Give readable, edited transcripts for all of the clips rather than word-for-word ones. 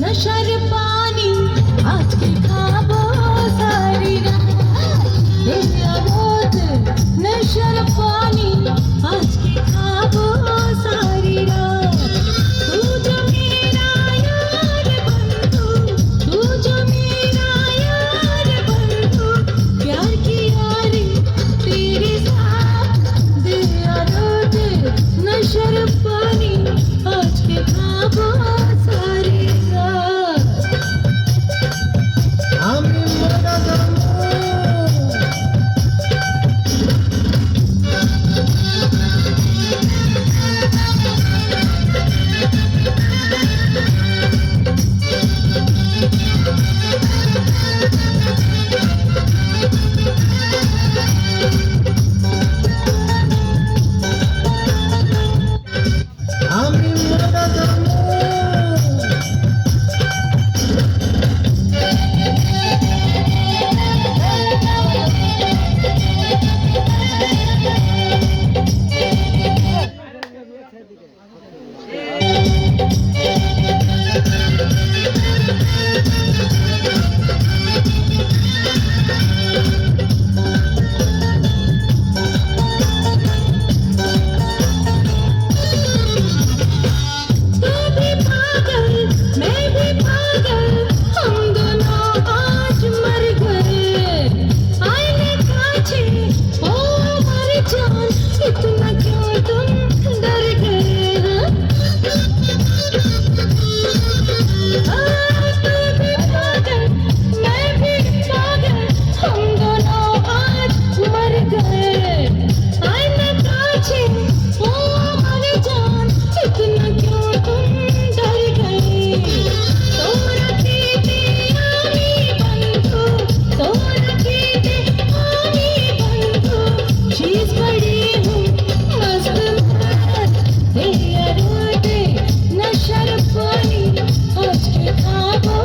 नशर पानी आज के खाबो सारी रात तेरा रोज नशर पानी आज के खाबो सारी रात तू जो मेरा यार बंधु तू जो मेरा यार बंधु प्यार की यारी तेरे साथ तेरा रोज नशर पानी आज के खाबो सारी रात আমি মরা যাব আমি মরা যাব तू भी पागल मैं भी पागल हम दोनों आज मर गए आईने कांचे ओ मर जान इतना क्यों तुम डर गए तू भी पागल मैं भी पागल हम दोनों आज मर गए आईने कांचे ओ मर जान इतना क्यों तुम डर गए तोरा कीते आमी बंधु तोरा कीते आमी बंधु चीज पड़ी हूँ मस्त मस्त तेरा रोते नशर पानी आज के खाबो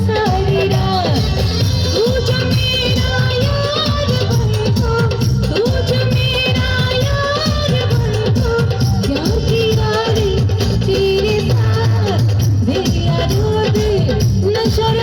सारी रात तू जो मेरा यार बंधु तू जो मेरा यार बंधु प्यार की यारी तेरे साथ तेरा रोते नशर